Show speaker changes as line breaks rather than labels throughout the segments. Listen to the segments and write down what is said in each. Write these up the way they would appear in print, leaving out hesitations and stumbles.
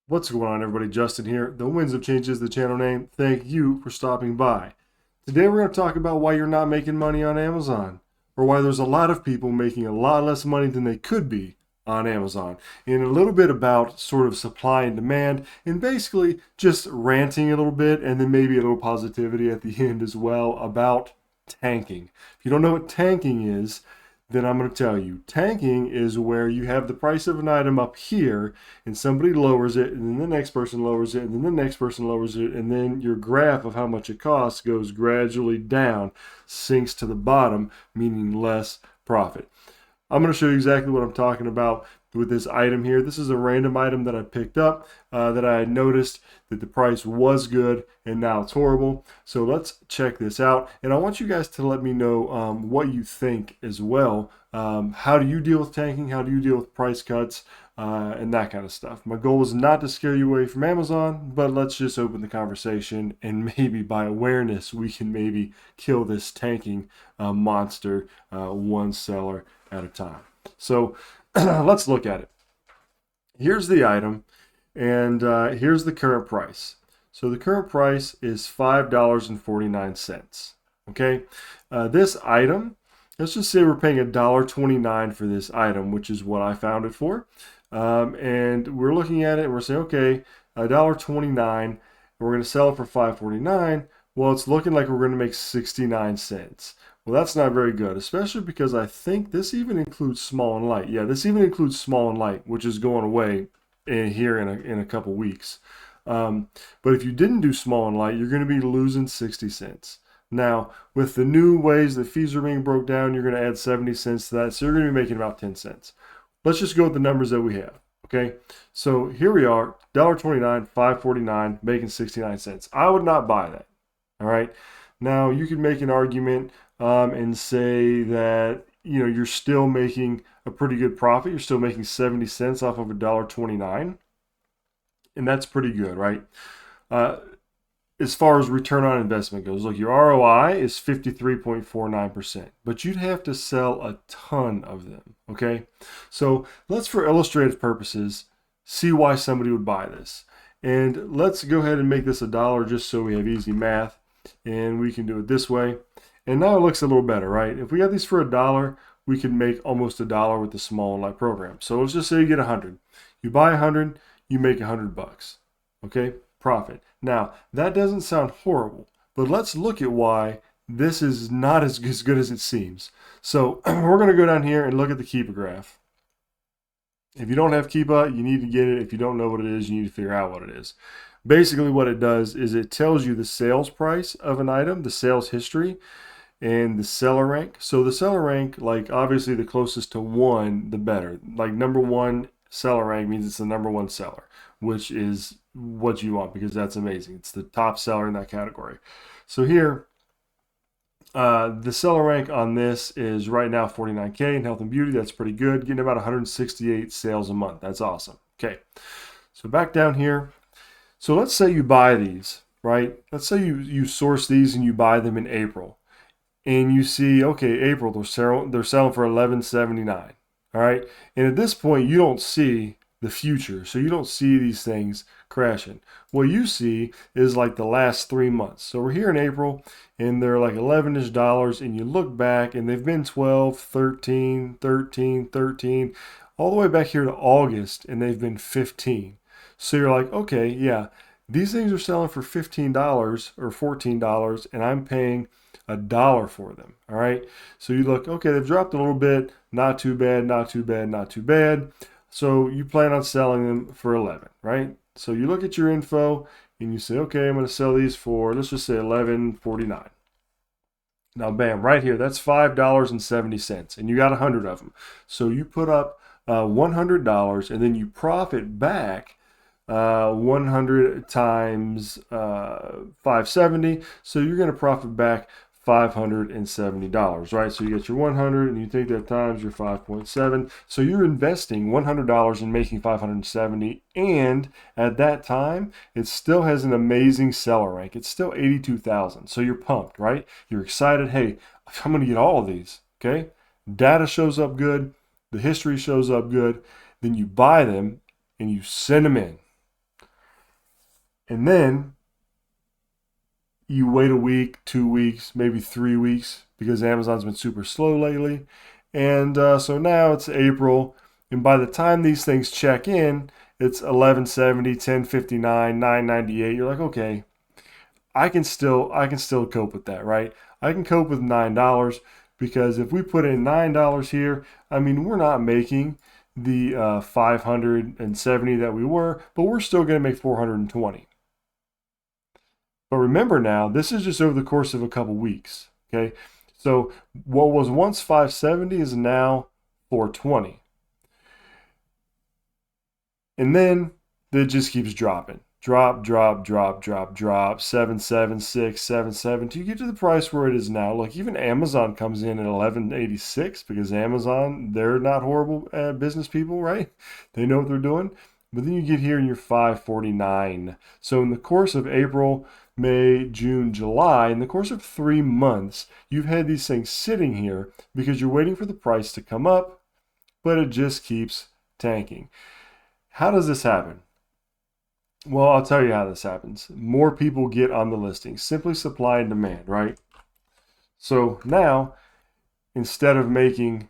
What's going on, everybody? Justin here. The Winds of Change is the channel name. Thank you for stopping by. Today we're going to talk about why you're not making money on Amazon, or why there's a lot of people making a lot less money than they could be on Amazon, and a little bit about sort of supply and demand, and basically just ranting a little bit, and then maybe a little positivity at the end as well about tanking. If you don't know what tanking is, then I'm going to tell you. Tanking is where you have the price of an item up here and somebody lowers it, and then the next person lowers it, and then the next person lowers it, and then your graph of how much it costs goes gradually down, sinks to the bottom, meaning less profit. I'm going to show you exactly what I'm talking about with this item here. This is a random item that I picked up that I had noticed that the price was good and now it's horrible. So let's check this out. And I want you guys to let me know what you think as well. How do you deal with tanking? How do you deal with price cuts? And that kind of stuff. My goal is not to scare you away from Amazon, but let's just open the conversation and maybe by awareness we can maybe kill this tanking monster one seller at a time. So let's look at it. Here's the item, and here's the current price. So the current price is $5.49. Okay, this item, let's just say we're paying $1.29 for this item, which is what I found it for. And we're looking at it and we're saying, okay, $1.29, and we're going to sell it for $5.49. Well, it's looking like we're going to make 69 cents. Well, that's not very good, especially because I think this even includes small and light. Yeah, this even includes small and light, which is going away here in a couple weeks. But if you didn't do small and light, you're going to be losing 60 cents. Now, with the new ways that fees are being broke down, you're going to add 70 cents to that, so you're going to be making about 10 cents. Let's just go with the numbers that we have, okay? So here we are, $1.29, $5.49, making 69 cents. I would not buy that, all right? Now, you could make an argument and say that, you know, you're still making a pretty good profit. You're still making 70 cents off of $1.29, and that's pretty good, right? As far as return on investment goes, look, your ROI is 53.49%, but you'd have to sell a ton of them, okay? So let's, for illustrative purposes, see why somebody would buy this. And let's go ahead and make this $1 just so we have easy math, and we can do it this way. And now it looks a little better, right? If we got these for $1, we can make almost $1 with the small and light program. So let's just say you get 100. You buy 100, you make $100, okay? Profit. Now, that doesn't sound horrible, but let's look at why this is not as good as it seems. So we're going to go down here and look at the Keepa graph. If you don't have Keepa, you need to get it. If you don't know what it is, you need to figure out what it is. Basically, what it does is it tells you the sales price of an item, the sales history, and the seller rank. So the seller rank, like obviously the closest to 1, the better. Like number 1 seller rank means it's the number 1 seller, which is what you want because that's amazing. It's the top seller in that category. So here, the seller rank on this is right now 49K in health and beauty. That's pretty good. Getting about 168 sales a month. That's awesome. Okay, so back down here. So let's say you buy these, right? Let's say you source these and you buy them in April. And you see, okay, April, they're selling for $11.79. All right. And at this point, you don't see the future. So you don't see these things crashing. What you see is like the last 3 months. So we're here in April and they're like $11-ish, and you look back and they've been 12, 13, 13, 13, all the way back here to August, and they've been 15. So you're like, okay, yeah, these things are selling for $15 or $14, and I'm paying $1 for them. All right. So you look, okay, they've dropped a little bit. Not too bad, not too bad, not too bad. So you plan on selling them for 11, right? So you look at your info and you say, okay, I'm going to sell these for, let's just say $11.49. Now, bam, right here, that's $5.70, and you got 100 of them. So you put up $100, and then you profit back 100 times 570. So you're going to profit back $570, right? So you get your 100 and you take that times your 5.7. So you're investing $100 and making 570. And at that time, it still has an amazing seller rank. It's still 82,000. So you're pumped, right? You're excited. Hey, I'm going to get all of these. Okay. Data shows up good. The history shows up good. Then you buy them and you send them in. And then you wait a week, 2 weeks, maybe 3 weeks because Amazon's been super slow lately. And so now it's April. And by the time these things check in, it's 1170, 1059, 998. You're like, okay, I can still cope with that, right? I can cope with $9 because if we put in $9 here, I mean, we're not making the 570 that we were, but we're still going to make 420. But remember now, this is just over the course of a couple weeks, okay? So what was once 570 is now 420. And then it just keeps dropping. Drop, drop, drop, drop, drop, 776, 77 till you get to the price where it is now. Look, even Amazon comes in at 1186 because Amazon, they're not horrible business people, right? They know what they're doing. But then you get here and you're 549. So in the course of April, May, June, July, in the course of 3 months, you've had these things sitting here because you're waiting for the price to come up, but it just keeps tanking. How does this happen? Well, I'll tell you how this happens. More people get on the listing. Simply supply and demand, right? So now, instead of making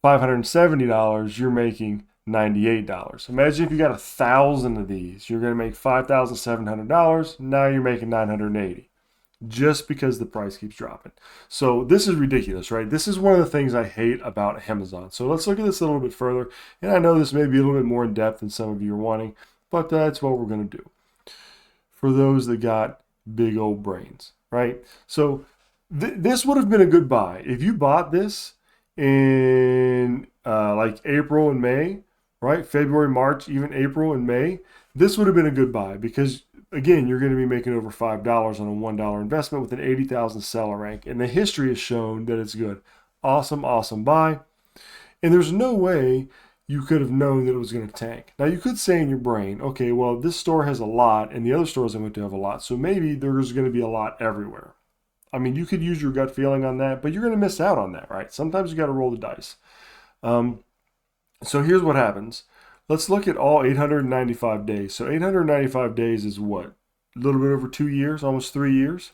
$570, you're making $98. Imagine if you got 1,000 of these. You're going to make $5,700. Now you're making $980 just because the price keeps dropping. So this is ridiculous, right? This is one of the things I hate about Amazon. So let's look at this a little bit further. And I know this may be a little bit more in depth than some of you are wanting, but that's what we're going to do for those that got big old brains, right? So this would have been a good buy. If you bought this in like April and May, right? February, March, even April and May, this would have been a good buy because, again, you're going to be making over $5 on a $1 investment with an 80,000 seller rank. And the history has shown that it's good. Awesome, awesome buy. And there's no way you could have known that it was going to tank. Now, you could say in your brain, okay, well, this store has a lot and the other stores are going to have a lot. So maybe there's going to be a lot everywhere. I mean, you could use your gut feeling on that, but you're going to miss out on that, right? Sometimes you got to roll the dice. So here's what happens. Let's look at all 895 days. So 895 days is what? A little bit over 2 years, almost 3 years.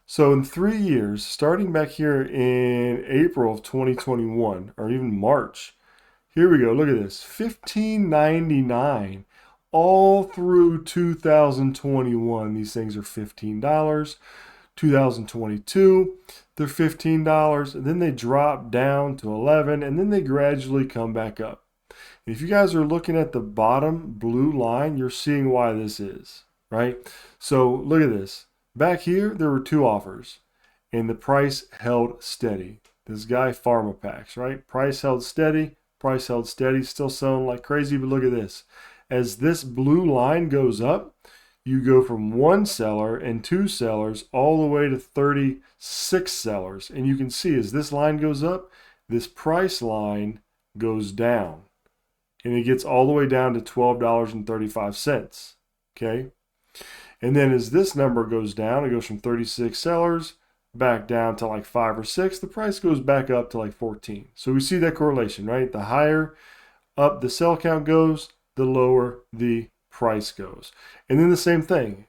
So in 3 years, starting back here in April of 2021, or even March, here we go. Look at this, $15.99 all through 2021. These things are $15. 2022, they're $15, and then they drop down to 11, and then they gradually come back up. If you guys are looking at the bottom blue line, you're seeing why this is, right? So look at this. Back here, there were 2 offers, and the price held steady. This guy, PharmaPacks, right? Price held steady, still selling like crazy, but look at this. As this blue line goes up, you go from 1 seller and 2 sellers all the way to 36 sellers. And you can see as this line goes up, this price line goes down. And it gets all the way down to $12.35. Okay? And then as this number goes down, it goes from 36 sellers back down to like 5 or 6. The price goes back up to like 14. So we see that correlation, right? The higher up the sell count goes, the lower the price goes. And then the same thing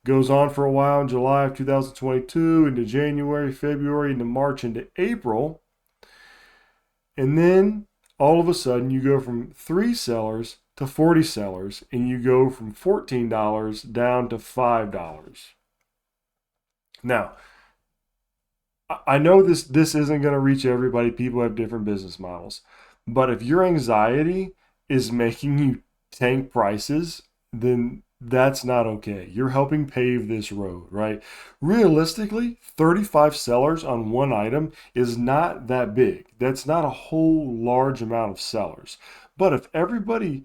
goes on for a while in July of 2022 into January, February, into March, into April. And then all of a sudden you go from 3 sellers to 40 sellers, and you go from $14 down to $5. Now, I know this isn't going to reach everybody. People have different business models. But if your anxiety is making you tank prices, then that's not okay. You're helping pave this road, right? Realistically, 35 sellers on one item is not that big. That's not a whole large amount of sellers. But if everybody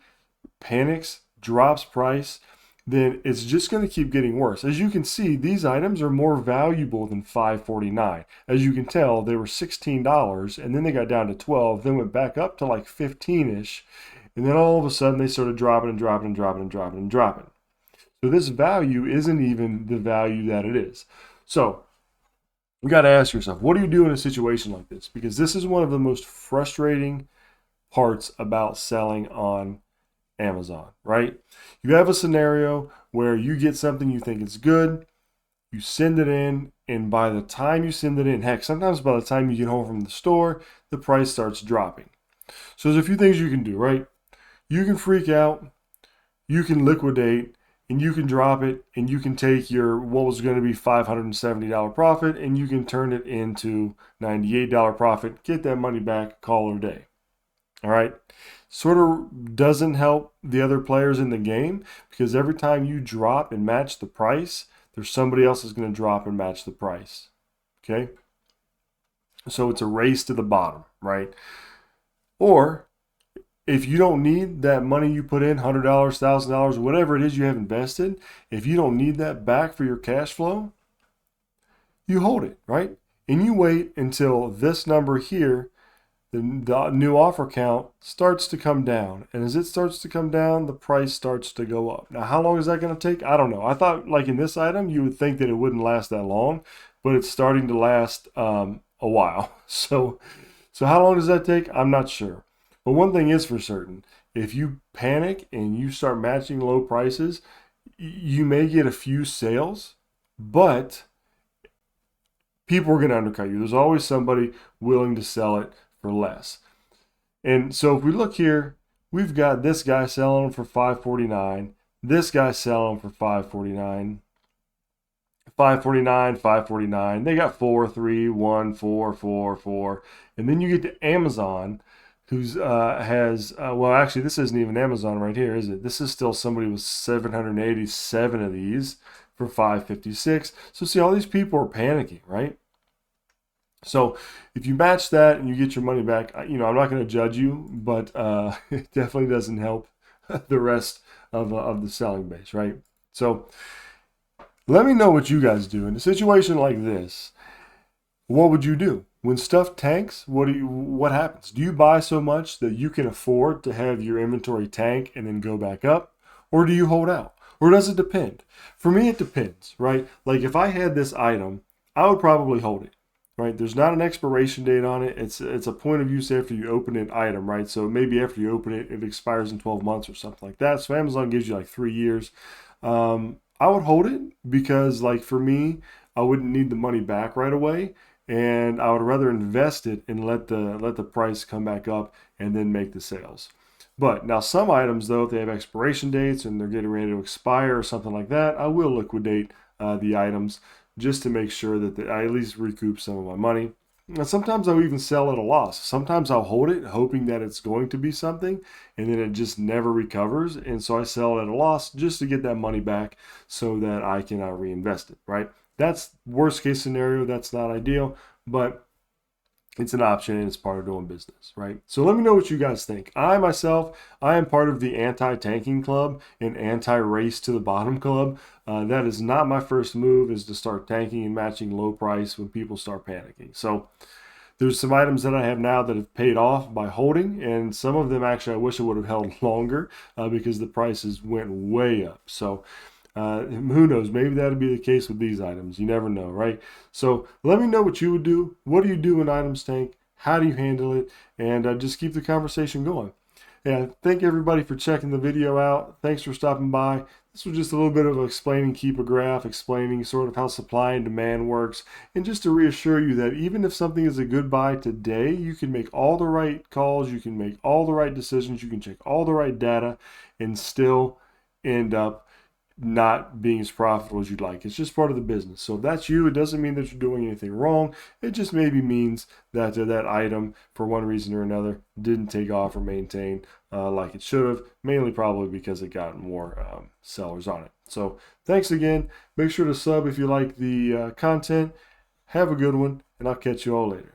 panics, drops price, then it's just going to keep getting worse. As you can see, these items are more valuable than $5.49. As you can tell, they were $16 and then they got down to 12, then went back up to like 15-ish. And then all of a sudden they started dropping and dropping and dropping and dropping and dropping. So this value isn't even the value that it is. So you got to ask yourself, what do you do in a situation like this? Because this is one of the most frustrating parts about selling on Amazon, right? You have a scenario where you get something you think is good, you send it in, and by the time you send it in, heck, sometimes by the time you get home from the store, the price starts dropping. So there's a few things you can do, right? You can freak out, you can liquidate, and you can drop it, and you can take your what was going to be $570 profit, and you can turn it into $98 profit, get that money back, call it a day. All right. Sort of doesn't help the other players in the game, because every time you drop and match the price, there's somebody else that's going to drop and match the price. Okay. So it's a race to the bottom, right? Or if you don't need that money you put in, $100, $1,000, whatever it is you have invested, if you don't need that back for your cash flow, you hold it, right? And you wait until this number here, the new offer count, starts to come down. And as it starts to come down, the price starts to go up. Now, how long is that going to take? I don't know. I thought, like in this item, you would think that it wouldn't last that long, but it's starting to last a while. So how long does that take? I'm not sure. But one thing is for certain, if you panic and you start matching low prices, you may get a few sales, but people are going to undercut you. There's always somebody willing to sell it for less. And so if we look here, we've got this guy selling them for $549, this guy selling them for $549, $549, $549. They got 4, 3, 1, 4, 4, 4. And then you get to Amazon, who's has well, actually this isn't even Amazon right here, is it? This is still somebody with 787 of these for $556. So see, all these people are panicking, right? So if you match that and you get your money back, I'm not going to judge you, but it definitely doesn't help the rest of the selling base, right? So let me know what you guys do in a situation like this. What would you do? When stuff tanks, what happens? Do you buy so much that you can afford to have your inventory tank and then go back up? Or do you hold out? Or does it depend? For me, it depends, right? Like if I had this item, I would probably hold it, right? There's not an expiration date on it. It's a point of use after you open an item, right? So maybe after you open it, it expires in 12 months or something like that. So Amazon gives you like 3 years. I would hold it because, like, for me, I wouldn't need the money back right away. And I would rather invest it and let the price come back up and then make the sales. But now some items, though, if they have expiration dates and they're getting ready to expire or something like that, I will liquidate the items just to make sure that I at least recoup some of my money. And sometimes I'll even sell at a loss. Sometimes I'll hold it hoping that it's going to be something, and then it just never recovers. And so I sell it at a loss just to get that money back so that I can reinvest it, right? That's worst case scenario. That's not ideal, but it's an option and it's part of doing business, right? So let me know what you guys think. I am part of the anti-tanking club and anti-race to the bottom club. That is not my first move, is to start tanking and matching low price when people start panicking. So there's some items that I have now that have paid off by holding, and some of them actually I wish I would have held longer because the prices went way up. So who knows? Maybe that'll be the case with these items. You never know, right? So let me know what you would do. What do you do when items tank? How do you handle it? And just keep the conversation going. Yeah, thank everybody for checking the video out. Thanks for stopping by. This was just a little bit of explaining Keep a Graph, explaining sort of how supply and demand works, and just to reassure you that even if something is a good buy today, you can make all the right calls, you can make all the right decisions, you can check all the right data, and still end up not being as profitable as you'd like. It's just part of the business. So if that's you, it doesn't mean that you're doing anything wrong. It just maybe means that that item, for one reason or another, didn't take off or maintain like it should have, mainly probably because it got more sellers on it. So thanks again. Make sure to sub if you like the content. Have a good one, and I'll catch you all later.